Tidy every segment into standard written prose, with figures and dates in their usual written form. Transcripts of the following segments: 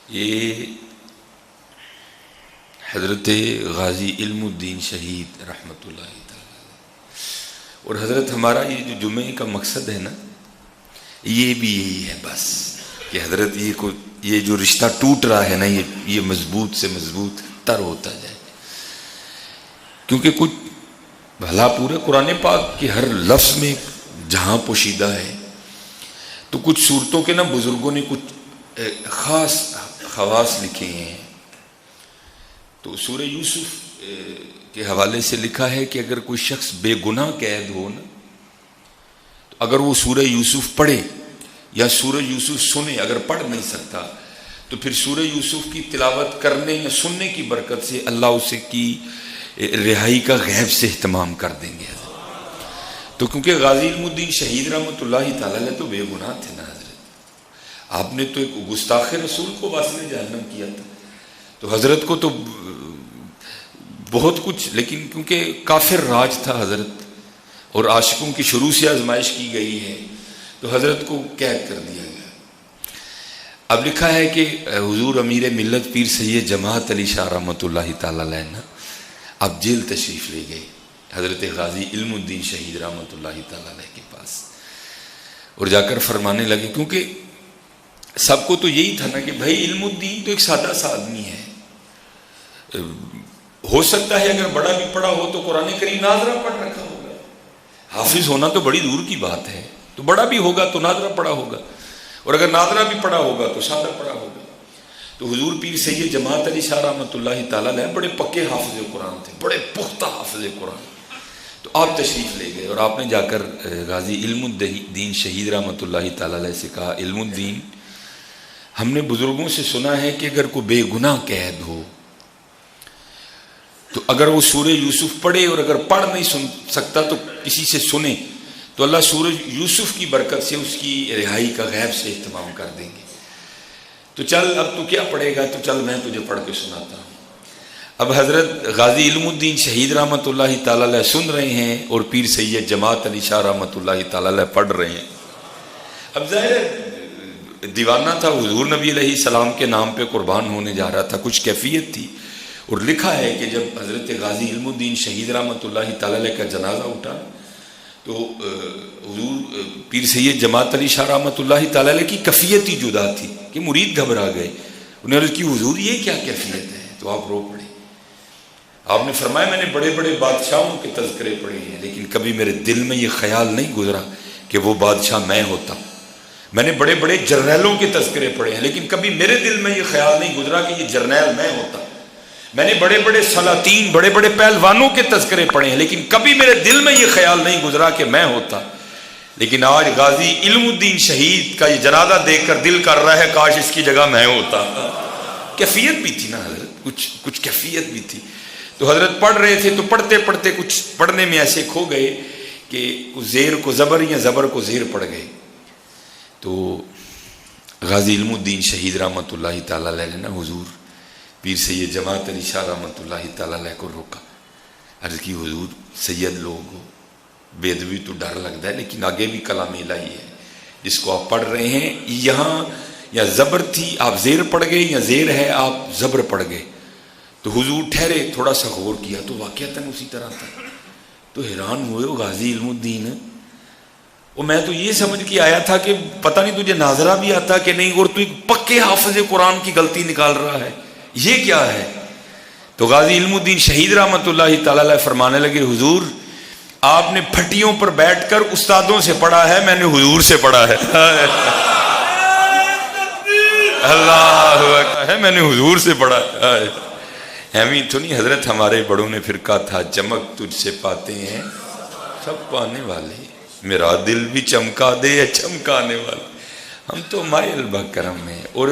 یہ حضرت غازی علم الدین شہید رحمۃ اللہ تعالی، اور حضرت ہمارا یہ جو جمعے کا مقصد ہے نا، یہ بھی یہی ہے بس کہ حضرت یہ جو رشتہ ٹوٹ رہا ہے نا، یہ مضبوط سے مضبوط تر ہوتا جائے، کیونکہ کچھ بھلا پورے قرآن پاک کے ہر لفظ میں جہاں پوشیدہ ہے، تو کچھ صورتوں کے نا بزرگوں نے کچھ خاص خواص لکھے ہیں۔ تو سورہ یوسف کے حوالے سے لکھا ہے کہ اگر کوئی شخص بے گناہ قید ہو نا، تو اگر وہ سورہ یوسف پڑھے یا سورہ یوسف سنے، اگر پڑھ نہیں سکتا تو پھر سورہ یوسف کی تلاوت کرنے یا سننے کی برکت سے اللہ اسے کی رہائی کا غیب سے اہتمام کر دیں گے۔ تو کیونکہ غازی علم الدین شہید رحمۃ اللہ تعالی علیہ تو بے گناہ تھے نا حضرت، آپ نے تو ایک گستاخ رسول کو واسطے جہنم کیا تھا، تو حضرت کو تو بہت کچھ، لیکن کیونکہ کافر راج تھا حضرت اور عاشقوں کی شروع سے آزمائش کی گئی ہے، تو حضرت کو قید کر دیا گیا۔ اب لکھا ہے کہ حضور امیر ملت پیر سید جماعت علی شاہ رحمۃ اللہ تعالی علیہ نا اب جیل تشریف لے گئے حضرت غازی علم الدین شہید رحمۃ اللہ تعالی علیہ کے پاس، اور جا کر فرمانے لگے، کیونکہ سب کو تو یہی تھا نا کہ بھائی علم الدین تو ایک سادہ سا آدمی ہے، ہو سکتا ہے اگر بڑا بھی پڑھا ہو تو قرآن کریم ناظرہ پڑھ رکھا ہوگا، حافظ ہونا تو بڑی دور کی بات ہے، تو بڑا بھی ہوگا تو ناظرہ پڑھا ہوگا، اور اگر ناظرہ بھی پڑھا ہوگا تو سادہ پڑھا ہوگا۔ تو حضور پیر سید جماعت علی شاہ رحمۃ اللہ تعالیٰ علیہ بڑے پکے حافظ قرآن تھے، بڑے پختہ حافظ قرآن، تو آپ تشریف لے گئے اور آپ نے جا کر غازی علم الدین شہید رحمۃ اللہ تعالیٰ علیہ سے کہا، علم الدین، ہم نے بزرگوں سے سنا ہے کہ اگر کوئی بے گناہ قید ہو تو اگر وہ سورہ یوسف پڑھے، اور اگر پڑھ نہیں سن سکتا تو کسی سے سنے، تو اللہ سورہ یوسف کی برکت سے اس کی رہائی کا غیب سے اہتمام کر دیں گے۔ تو چل اب تو کیا پڑھے گا، تو چل میں تجھے پڑھ کے سناتا ہوں۔ اب حضرت غازی علم الدین شہید رحمۃ اللہ تعالی علیہ سن رہے ہیں اور پیر سید جماعت علی شاہ رحمۃ اللہ تعالی علیہ پڑھ رہے ہیں۔ اب ظاہر دیوانہ تھا، حضور نبی علیہ السلام کے نام پہ قربان ہونے جا رہا تھا، کچھ کیفیت تھی، اور لکھا ہے کہ جب حضرت غازی علم الدین شہید رحمۃ اللہ تعالی علیہ کا جنازہ اٹھا تو حضور پیر سید جماعت علی شاہ رحمۃ اللہ تعالی علیہ کی کیفیت ہی جدا تھی کہ مرید گھبرا گئے، انہوں نے عرض کی حضور یہ کیا کیفیت ہے، تو آپ رو پڑے۔ آپ نے فرمایا میں نے بڑے بڑے بادشاہوں کے تذکرے پڑھے ہیں، لیکن کبھی میرے دل میں یہ خیال نہیں گزرا کہ وہ بادشاہ میں ہوتا، میں نے بڑے بڑے جرنیلوں کے تذکرے پڑھے ہیں، لیکن کبھی میرے دل میں یہ خیال نہیں گزرا کہ یہ جرنیل میں ہوتا، میں نے بڑے بڑے سلاطین بڑے بڑے پہلوانوں کے تذکرے پڑھے ہیں، لیکن کبھی میرے دل میں یہ خیال نہیں گزرا کہ میں ہوتا۔ لیکن آج غازی علم الدین شہید کا یہ جنازہ دیکھ کر دل کر رہا ہے کاش اس کی جگہ میں ہوتا۔ کیفیت بھی تھی نا حضرت، کچھ کیفیت بھی تھی۔ تو حضرت پڑھ رہے تھے تو پڑھتے پڑھتے کچھ پڑھنے میں ایسے کھو گئے کہ زیر کو زبر یا زبر کو زیر پڑ گئے۔ تو غازی علم الدین شہید رحمۃ اللہ تعالی علیہ نے حضور پیر سید جماعت علی شاہ رحمۃ اللہ تعالی علیہ کو روکا، عرض کی حضور سید لوگ ہو، بے ادبی تو ڈر لگتا ہے، لیکن آگے بھی کلام الہی ہے جس کو آپ پڑھ رہے ہیں، یہاں یا زبر تھی آپ زیر پڑھ گئے، یا زیر ہے آپ زبر پڑھ گئے۔ تو حضور ٹھہرے، تھوڑا سا غور کیا تو واقعتاً اسی طرح تھا۔ تو حیران ہوئے ہو غازی علم الدین، اور میں تو یہ سمجھ کے آیا تھا کہ پتہ نہیں تجھے ناظرہ بھی آتا کہ نہیں، اور تو ایک پکے حافظ قرآن کی غلطی نکال رہا ہے، یہ کیا ہے؟ تو غازی علم الدین شہید رحمۃ اللہ تعالی علیہ فرمانے لگے، حضور آپ نے پھٹیوں پر بیٹھ کر استادوں سے پڑھا ہے، میں نے حضور سے پڑھا ہے۔ اللہ ہے، میں نے حضور سے پڑھا ہے۔ ہمیں تو نہیں حضرت، ہمارے بڑوں نے پھر کہا تھا چمک تجھ سے پاتے ہیں سب پانے والے، میرا دل بھی چمکا دے چمکانے والے، ہم تو مائل بکرم ہیں۔ اور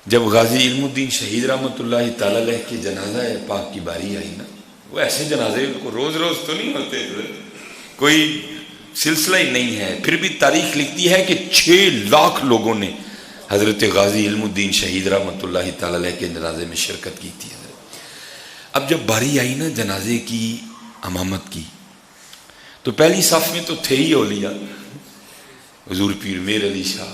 جب غازی علم الدین شہید رحمۃ اللہ تعالی علیہ کی جنازہ پاک کی باری آئی نا، وہ ایسے جنازے کو روز روز تو نہیں ہوتے، کوئی سلسلہ ہی نہیں ہے، پھر بھی تاریخ لکھتی ہے کہ 6 لاکھ لوگوں نے حضرت غازی علم الدین شہید رحمۃ اللہ تعالی علیہ کے جنازے میں شرکت کی تھی۔ اب جب باری آئی نا جنازے کی امامت کی، تو پہلی صف میں تو تھے ہی اولیاء، حضور پیر میر علی شاہ